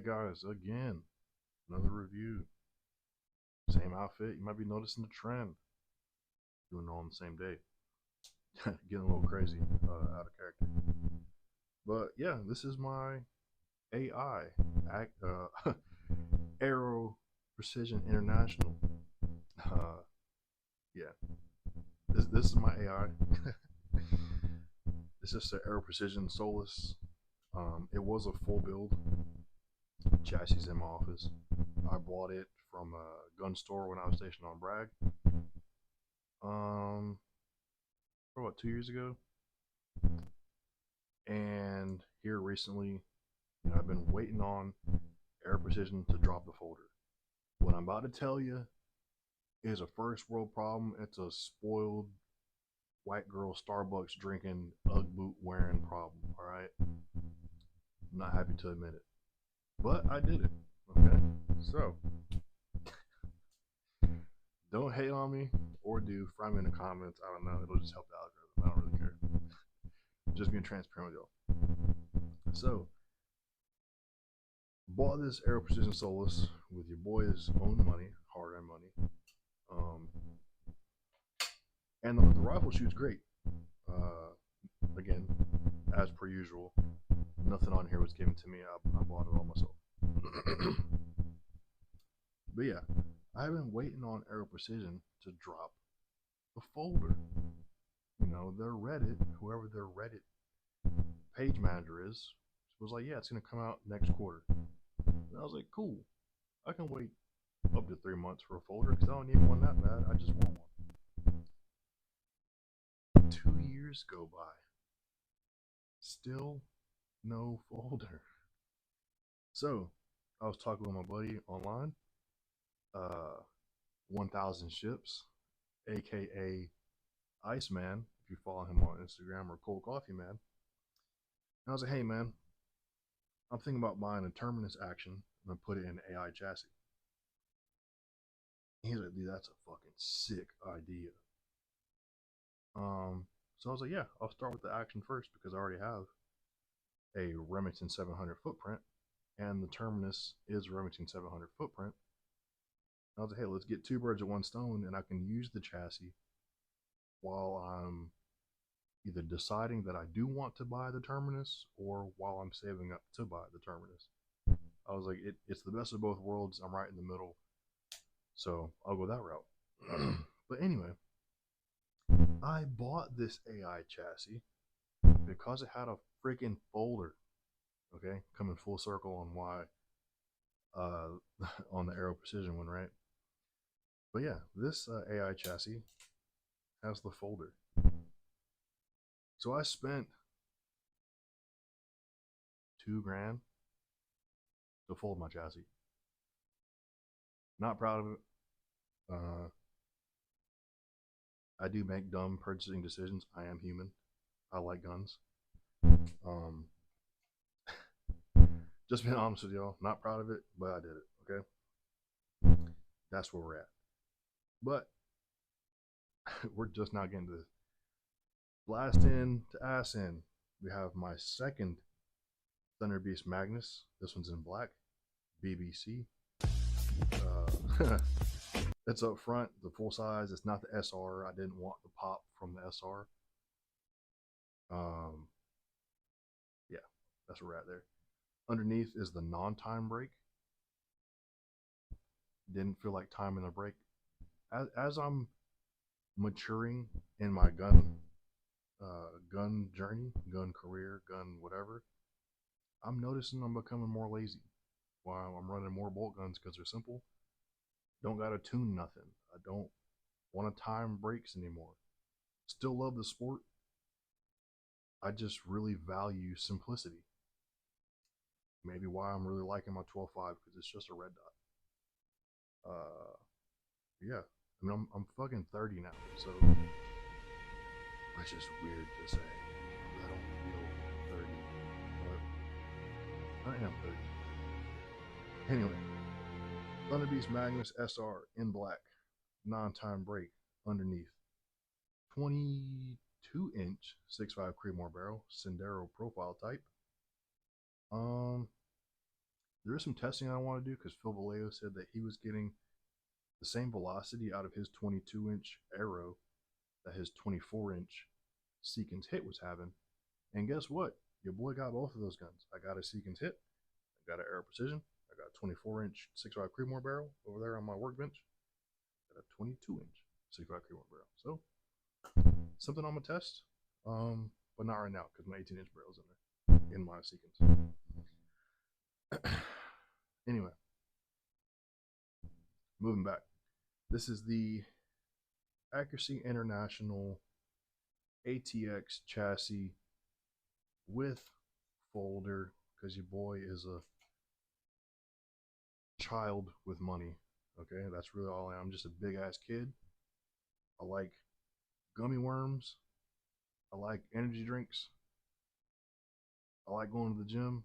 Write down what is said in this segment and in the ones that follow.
Alright guys, again, another review. Same outfit. You might be noticing the trend. Doing it all on the same day. Getting a little crazy, out of character. But yeah, this is my AI, Aero Precision International. Uh, yeah, this is my AI. It's just an Aero Precision Solus. It was a full build. Chassis in my office. I bought it from a gun store when I was stationed on Bragg. Um, for what, 2 years ago? And here recently, I've been waiting on Air Precision to drop the folder. What I'm about to tell you is a first world problem. It's a spoiled white girl Starbucks drinking Ugg boot wearing problem. All right, I'm not happy to admit it, but I did it. Okay, so don't hate on me, or do, fry me in the comments. I don't know. It'll just help the algorithm. I don't really care. Just being transparent with y'all. So, bought this Aero Precision Solus with your boy's own money, hard-earned money. And the rifle shoots great. Again, as per usual, nothing on here was given to me. I bought it all myself. But yeah, I've been waiting on Aero Precision to drop the folder. Their Reddit, whoever their Reddit page manager is, was like, yeah, it's going to come out next quarter. And I was like, cool. I can wait up to 3 months for a folder because I don't need one that bad. I just want one. 2 years go by. Still no folder. So I was talking with my buddy online, 1000 Ships, aka Iceman, if you follow him on Instagram, or Cold Coffee Man. And I was like, hey man, I'm thinking about buying a Terminus Action and put it in an AI chassis. He's like, dude, that's a fucking sick idea. So I was like, yeah, I'll start with the Action first because I already have a Remington 700 footprint, and the Terminus is a Remington 700 footprint. I was like, hey, let's get two birds with one stone, and I can use the chassis while I'm either deciding that I do want to buy the Terminus or while I'm saving up to buy the Terminus. I was like, it's the best of both worlds. I'm right in the middle, so I'll go that route. But anyway, I bought this AI chassis because it had a freaking folder. Okay, coming full circle on why on the Aero Precision one, right? But yeah, this AI chassis has the folder. So I spent $2,000 to fold my chassis. Not proud of it. I do make dumb purchasing decisions. I am human. I like guns. Just being honest with y'all, not proud of it, but I did it. Okay, that's where we're at. But we're just now getting to this. Blast in to ass in. We have my second Thunder Beast Magnus. This one's in black, BBC. It's up front, the full size. It's not the SR. I didn't want the pop from the SR. Yeah, that's where we're at there. Underneath is the non-time brake. Didn't feel like timing the brake. As I'm maturing in my gun journey, gun career, gun whatever, I'm noticing I'm becoming more lazy. While I'm running more bolt guns because they're simple. Don't gotta tune nothing. I don't want to time brakes anymore. Still love the sport. I just really value simplicity. Maybe why I'm really liking my 12.5 because it's just a red dot. Yeah. I mean, I'm fucking 30 now, so it's just weird to say. I don't feel 30, but I am 30. Anyway, Thunder Beast Magnus SR in black, non-time brake underneath, 22-inch 6.5 Creedmoor barrel, Sendero profile type. There is some testing I want to do because Phil Vallejo said that he was getting the same velocity out of his 22-inch Aero that his 24-inch Seekins hit was having. And guess what? Your boy got both of those guns. I got a Seekins hit. I got an Aero Precision. I got a 24-inch 6.5 Creedmoor barrel over there on my workbench. I got a 22-inch 6.5 Creedmoor barrel. So something I'm gonna test, but not right now because my 18-inch barrel's in there in my Seekins. Anyway, moving back. This is the Accuracy International ATX chassis with folder because your boy is a child with money. Okay, that's really all I am. I'm just a big ass kid. I like gummy worms. I like energy drinks. I like going to the gym.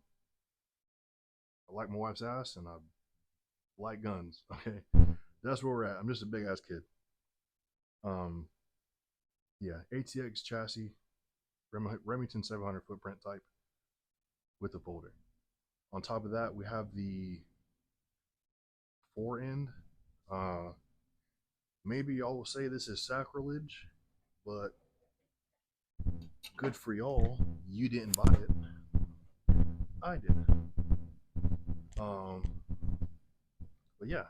I like my wife's ass, and I like guns. Okay, that's where we're at. I'm just a big ass kid. Um, yeah, ATX chassis, Remington 700 footprint type with the folder. On top of that, we have the fore end. Maybe y'all will say this is sacrilege, but good for y'all. You didn't buy it. I did. But yeah,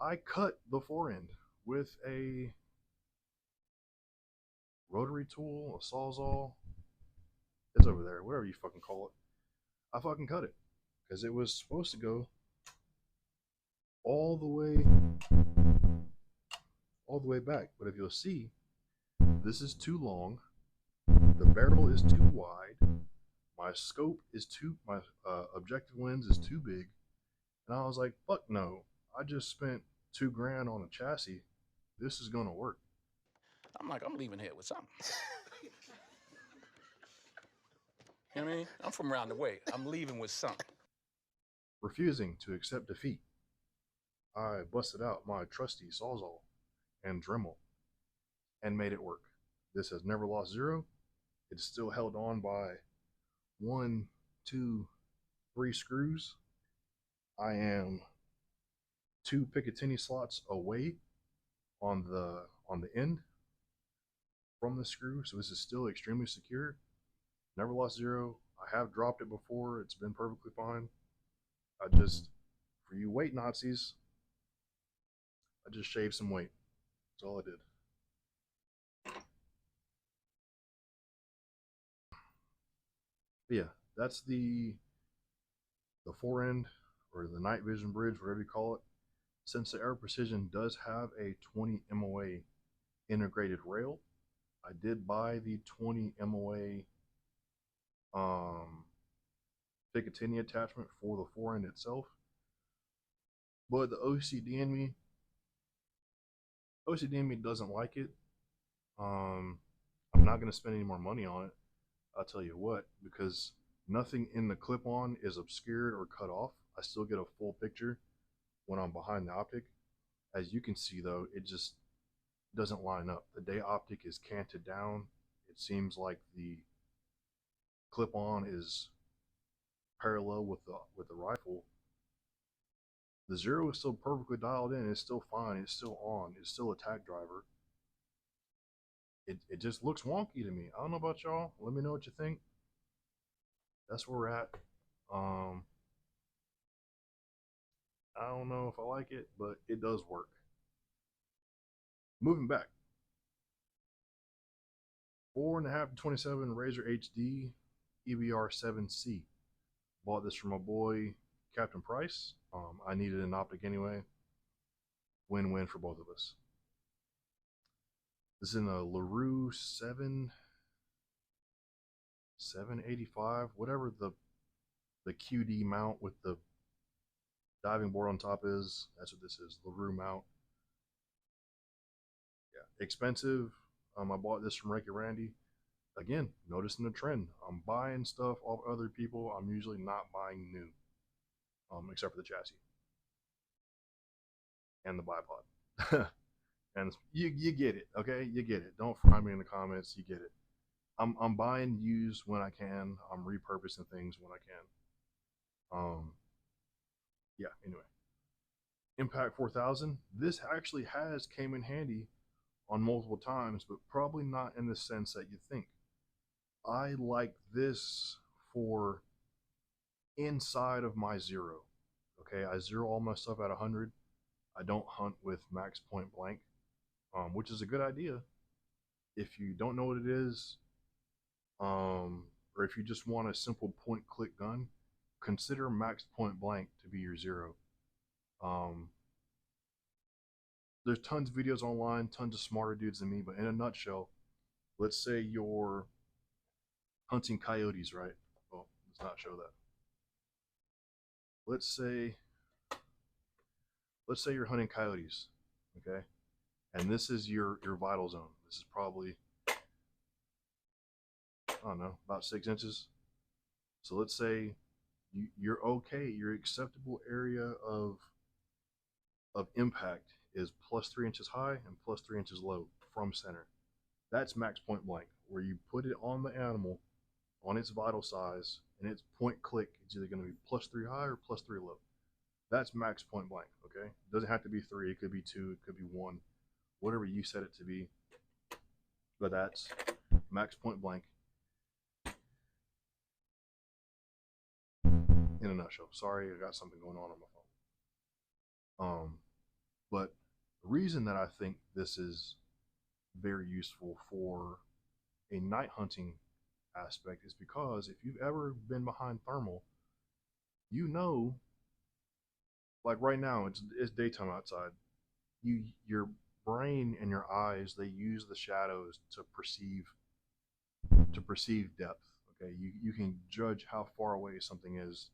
I cut the fore end with a rotary tool, a sawzall. It's over there, whatever you fucking call it. I fucking cut it because it was supposed to go all the way back. But if you'll see, this is too long. The barrel is too wide. My scope is my objective lens is too big. And I was like, fuck no. I just spent $2,000 on a chassis. This is gonna work. I'm like, I'm leaving here with something. You know what I mean? I'm from around the way. I'm leaving with something. Refusing to accept defeat, I busted out my trusty Sawzall and Dremel and made it work. This has never lost zero. It's still held on by 1, 2, 3 screws. I am 2 Picatinny slots away on the end from the screw, so this is still extremely secure. Never lost zero. I have dropped it before. It's been perfectly fine. For you weight Nazis, I just shaved some weight. That's all I did. But yeah, that's the fore end or the night vision bridge, whatever you call it. Since the Aero Precision does have a 20 MOA integrated rail, I did buy the 20 MOA Picatinny attachment for the fore end itself. But the OCD in me doesn't like it. I'm not going to spend any more money on it. I'll tell you what, because nothing in the clip-on is obscured or cut off. I still get a full picture when I'm behind the optic. As you can see, though, it just doesn't line up. The day optic is canted down. It seems like the clip-on is parallel with the rifle. The zero is still perfectly dialed in. It's still fine. It's still on. It's still a tag driver. It just looks wonky to me. I don't know about y'all. Let me know what you think. That's where we're at. I don't know if I like it, but it does work. Moving back. 4.5 to 27 Razor HD EBR 7C. Bought this from my boy Captain Price. I needed an optic anyway. Win-win for both of us. This is in a LaRue 785, whatever the QD mount with the diving board on top is. That's what this is, LaRue mount. Yeah, expensive. I bought this from Reiki Randy. Again, noticing the trend. I'm buying stuff off other people. I'm usually not buying new, except for the chassis and the bipod. And you get it, okay? You get it. Don't fry me in the comments. You get it. I'm buying used when I can. I'm repurposing things when I can. yeah, anyway. Impact 4000, this actually has came in handy on multiple times, but probably not in the sense that you think. I like this for inside of my zero. Okay, I zero all my stuff at 100. I don't hunt with max point blank, which is a good idea. If you don't know what it is, or if you just want a simple point click gun, consider max point blank to be your zero. Um, there's tons of videos online, tons of smarter dudes than me, but in a nutshell, let's say you're hunting coyotes, right? Well, let's not show that. Let's say you're hunting coyotes, okay? And this is your vital zone. This is probably, I don't know, about 6 inches. So let's say you're okay. Your acceptable area of impact is plus 3 inches high and plus 3 inches low from center. That's max point blank, where you put it on the animal on its vital size and its point click. It's either going to be plus 3 high or plus 3 low. That's max point blank. Okay, it doesn't have to be 3. It could be 2. It could be 1. Whatever you set it to be. But that's max point blank in a nutshell. Sorry, I got something going on my phone. But the reason that I think this is very useful for a night hunting aspect is because if you've ever been behind thermal, you know, like right now, it's daytime outside. Your brain and your eyes, they use the shadows to perceive depth. Okay, you can judge how far away something is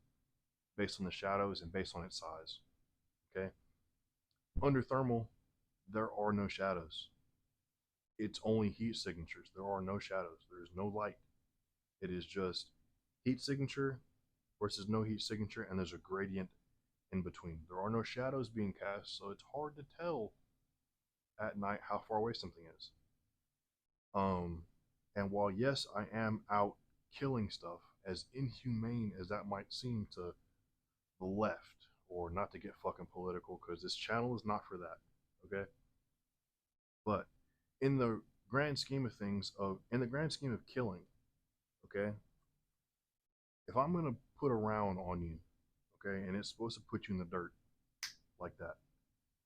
based on the shadows and based on its size. Okay, under thermal, there are no shadows. It's only heat signatures. There are no shadows. There is no light. It is just heat signature versus no heat signature, and there's a gradient in between. There are no shadows being cast, so it's hard to tell at night how far away something is. Um, and while yes, I am out killing stuff, as inhumane as that might seem to the left, or not to get fucking political, because this channel is not for that. Okay, but in the grand scheme of things, in the grand scheme of killing, okay, if I'm gonna put a round on you, okay, and it's supposed to put you in the dirt like that,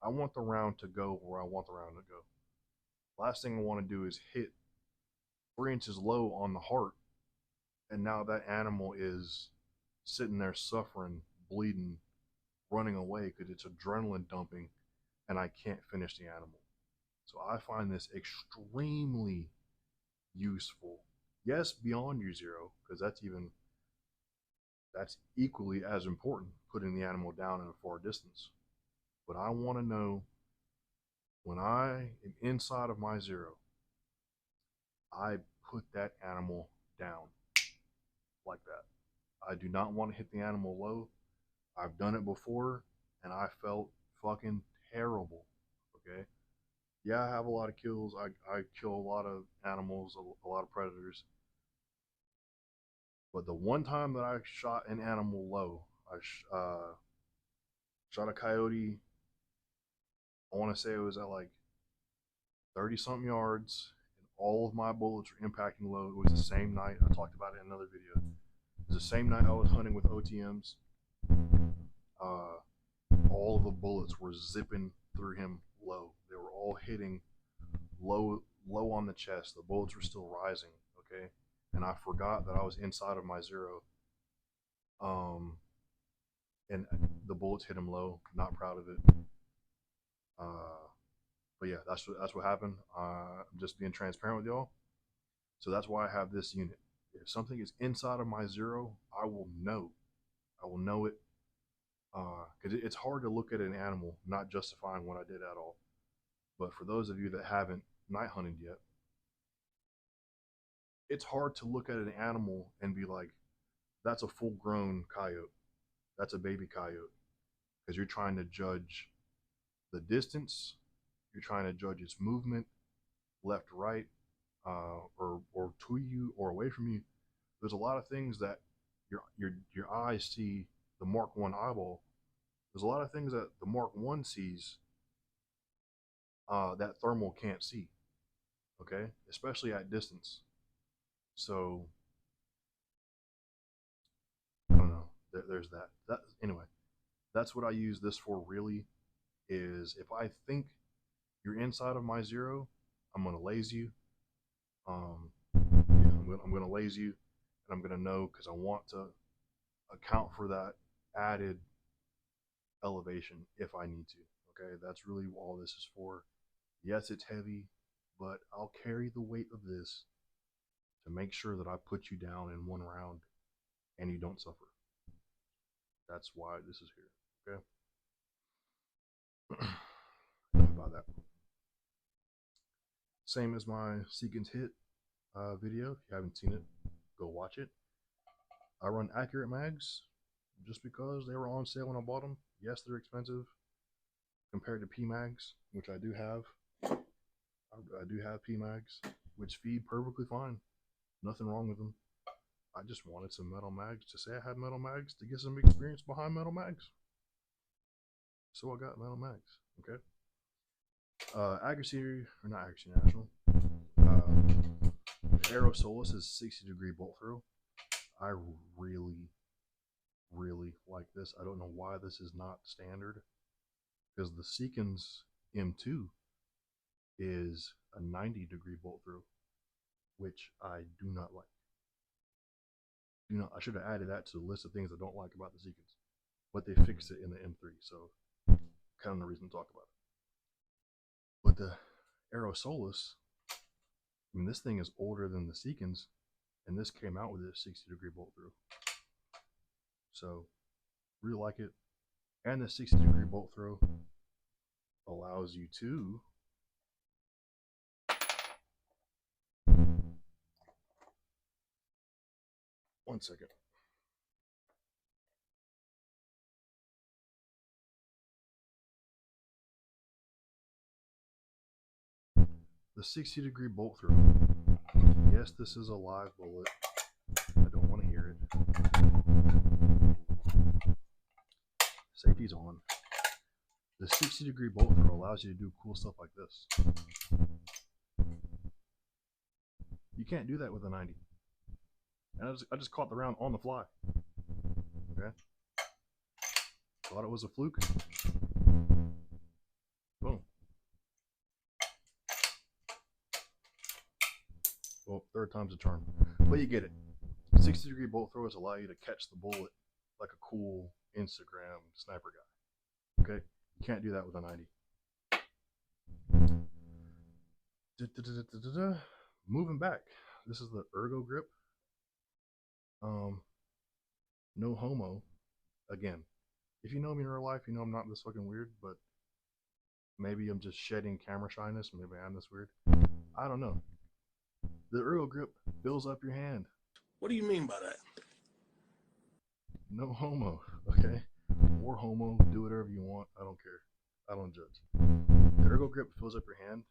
I want the round to go where I want the round to go. Last thing I want to do is hit 3 inches low on the heart, and now that animal is sitting there suffering, bleeding, running away because it's adrenaline dumping, and I can't finish the animal. So I find this extremely useful. Yes, beyond your zero, because that's equally as important, putting the animal down in a far distance. But I want to know when I am inside of my zero, I put that animal down like that. I do not want to hit the animal low. I've done it before and I felt fucking terrible. Okay. Yeah, I have a lot of kills. I kill a lot of animals, a lot of predators. But the one time that I shot an animal low, I shot a coyote. I want to say it was at like 30 something yards, and all of my bullets were impacting low. It was the same night. I talked about it in another video. It was the same night I was hunting with OTMs. Uh, all of the bullets were zipping through him low. They were all hitting low on the chest. The bullets were still rising. Okay, and I forgot that I was inside of my zero. Um, and the bullets hit him low. Not proud of it. Uh, but yeah, that's what happened. I'm just being transparent with y'all. So that's why I have this unit. If something is inside of my zero, I will know. I will know it because it's hard to look at an animal not justifying what I did at all. But for those of you that haven't night hunted yet, it's hard to look at an animal and be like, that's a full grown coyote. That's a baby coyote. Because you're trying to judge the distance, you're trying to judge its movement, left, right, or to you or away from you. There's a lot of things that your eyes see the Mark 1 eyeball, There's a lot of things that the Mark One sees that thermal can't see. Okay, especially at distance. So I don't know. There's that. That anyway. That's what I use this for. Really, is if I think you're inside of my zero, I'm gonna laze you. I'm gonna laze you, and I'm gonna know because I want to account for that added elevation if I need to. Okay, that's really all this is for. Yes, it's heavy, but I'll carry the weight of this to make sure that I put you down in one round and you don't suffer. That's why this is here. Okay. Enough about that. Same as my Seekins Hit video. If you haven't seen it, go watch it. I run accurate mags just because they were on sale when I bought them. Yes, they're expensive compared to P mags, which I do have. I do have P mags, which feed perfectly fine. Nothing wrong with them. I just wanted some metal mags to say I had metal mags to get some experience behind metal mags. So I got metal mags. Okay. Accuracy, or not Accuracy National. Aero Solus is 60-degree bolt throw. I really, really like this. I don't know why this is not standard, because the Seekins M2 is a 90-degree bolt throw, which I do not like. I should have added that to the list of things I don't like about the Seekins, but they fixed it in the M3, so kind of the reason to talk about it. But the Aero Solus, I mean, this thing is older than the Seekins, and this came out with a 60-degree bolt through. So, really like it. And the 60-degree bolt throw allows you to one second. The 60-degree bolt throw. Yes, this is a live bullet. I don't want to hear it. Safety's on. The 60-degree bolt throw allows you to do cool stuff like this. You can't do that with a 90. And I just caught the round on the fly. Okay. Thought it was a fluke. Boom. Well, third time's a charm. But you get it. 60-degree bolt throwers allow you to catch the bullet like a cool Instagram sniper guy. Okay? You can't do that with a 90. Moving back. This is the Ergo Grip. No homo. Again, if you know me in real life, you know I'm not this fucking weird, but maybe I'm just shedding camera shyness. Maybe I'm this weird. I don't know. The Ergo Grip fills up your hand. What do you mean by that? No homo, okay? Or homo, do whatever you want. I don't care. I don't judge. The Ergo Grip fills up your hand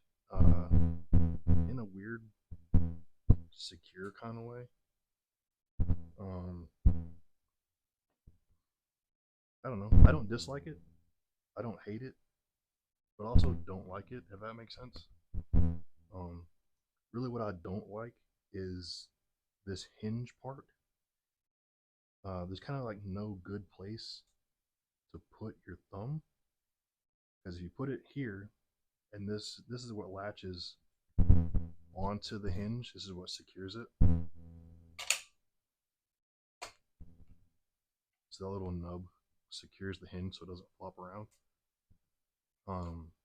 in a weird, secure kind of way. I don't know. I don't dislike it. I don't hate it, but also don't like it, if that makes sense. Really, what I don't like is this hinge part. There's kind of like no good place to put your thumb, because if you put it here, and this is what latches onto the hinge. This is what secures it. So that little nub secures the hinge so it doesn't flop around.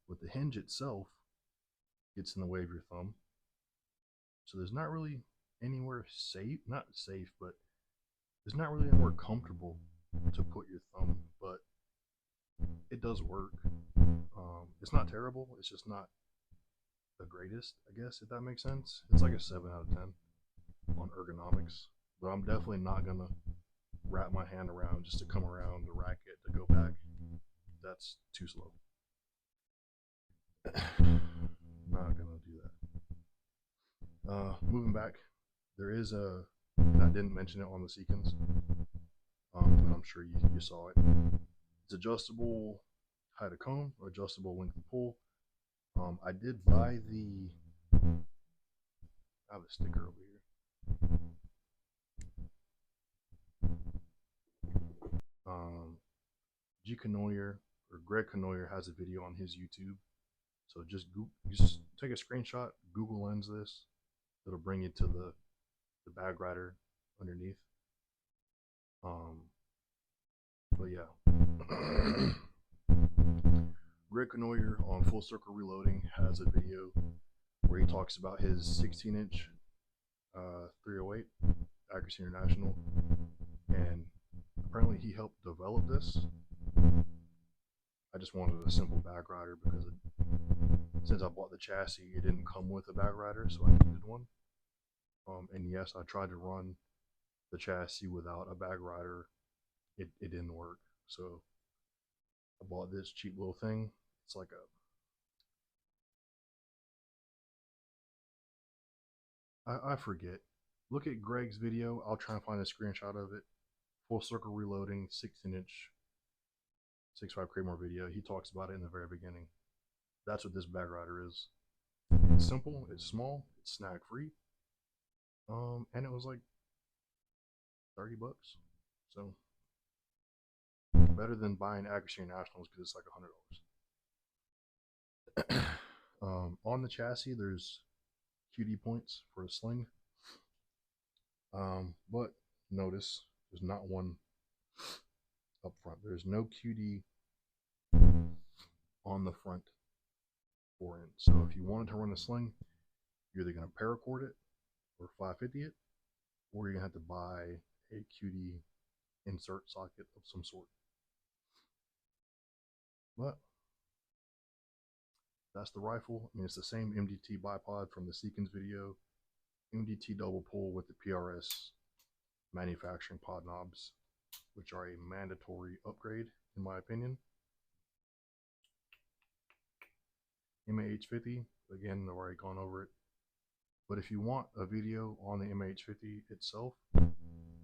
But the hinge itself gets in the way of your thumb. So there's not really anywhere safe, not safe, but there's not really anywhere comfortable to put your thumb, but it does work. It's not terrible, it's just not the greatest, I guess, if that makes sense. It's like a 7 out of 10 on ergonomics, but I'm definitely not gonna wrap my hand around just to come around the racket to go back. That's too slow. Not gonna do that. Moving back, there is and I didn't mention it on the Seekins, but I'm sure you saw it. It's adjustable height of cone or adjustable length of pull. I did buy the. I have a sticker over here. G. Canoyer or Greg Canoyer has a video on his YouTube. So just take a screenshot, Google Lens this. It'll bring you to the bag rider underneath. But yeah. Greg Canoyer on Full Circle Reloading has a video where he talks about his 16-inch 308 Accuracy International, and apparently he helped develop this. I just wanted a simple bag rider because since I bought the chassis, it didn't come with a bag rider, so I needed one. And yes, I tried to run the chassis without a bag rider. It didn't work, so I bought this cheap little thing. It's like I forget. Look at Greg's video. I'll try and find a screenshot of it. Full Circle Reloading 16-inch 6.5 Creedmoor video. He talks about it in the very beginning. That's what this bag rider is. It's simple, it's small, it's snag free. And it was like 30 bucks. So better than buying Accuracy Internationals because it's like $100. On the chassis, there's QD points for a sling. But notice there's not one up front. There's no QD on the front forend. So if you wanted to run a sling, you're either going to paracord it or 550 it, or you're going to have to buy a QD insert socket of some sort. But that's the rifle. I mean, it's the same MDT bipod from the Seekins video. MDT double pull with the PRS manufacturing pod knobs, which are a mandatory upgrade in my opinion. MAH50, again, I've already gone over it. But if you want a video on the MAH50 itself,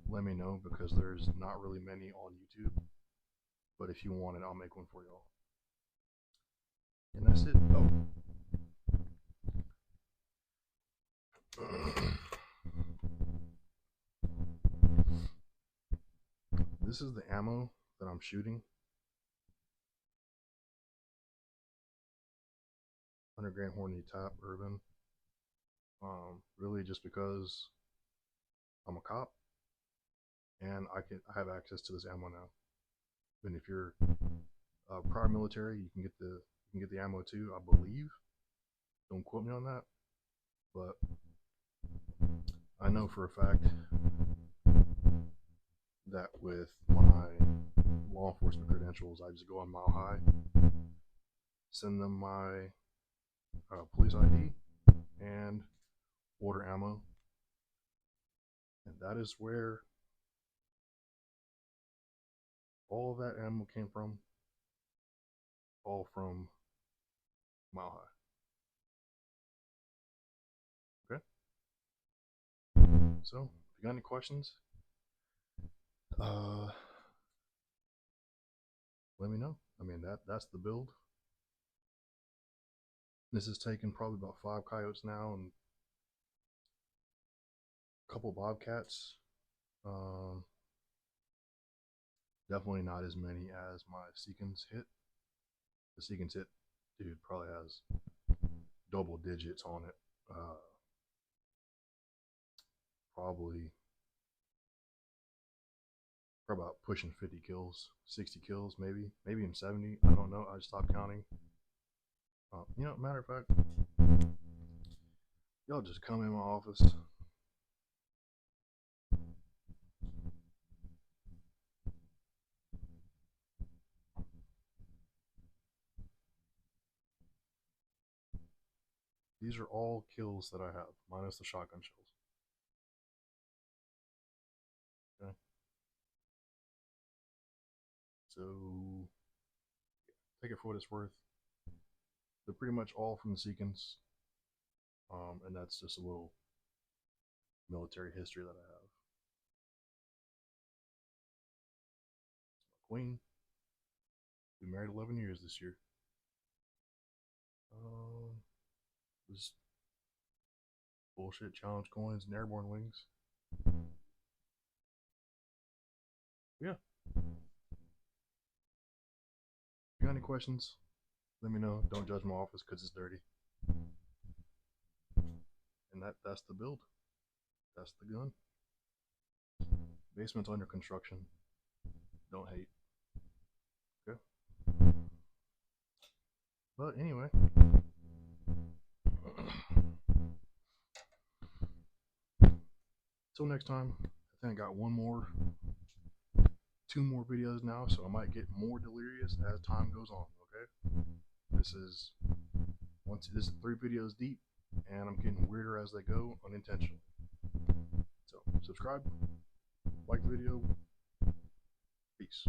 let me know because there's not really many on YouTube. But if you want it, I'll make one for y'all. And that's it. This is the ammo that I'm shooting. 100 grain Hornady Tap Urban. Really just because I'm a cop and I have access to this ammo now. And if you're prior military, you can get the ammo too, I believe. Don't quote me on that, but I know for a fact that with my law enforcement credentials, I just go on Mile High, send them my police ID, and order ammo. And that is where all of that ammo came from. All from Mile High. Okay? So, if you got any questions, let me know. I mean, that's the build. This has taken probably about 5 coyotes now and a couple bobcats. Definitely not as many as my Seekins hit. The Seekins hit, dude, probably has double digits on it. Probably about pushing 50 kills, 60 kills, maybe even 70. I don't know. I just stopped counting. Matter of fact, y'all just come in my office. These are all kills that I have, minus the shotgun shells. Okay. So, take it for what it's worth. They're pretty much all from the Seekins. And that's just a little military history that I have. Queen. We married 11 years this year. Was bullshit challenge coins and airborne wings. Yeah. If you got any questions, let me know. Don't judge my office because it's dirty. And that's the build. That's the gun. Basement's under construction. Don't hate. Okay. But anyway. Till next time. I think I got two more videos now, so I might get more delirious as time goes on. Okay. This is 3 videos deep, and I'm getting weirder as they go unintentionally. So subscribe, like the video. Peace.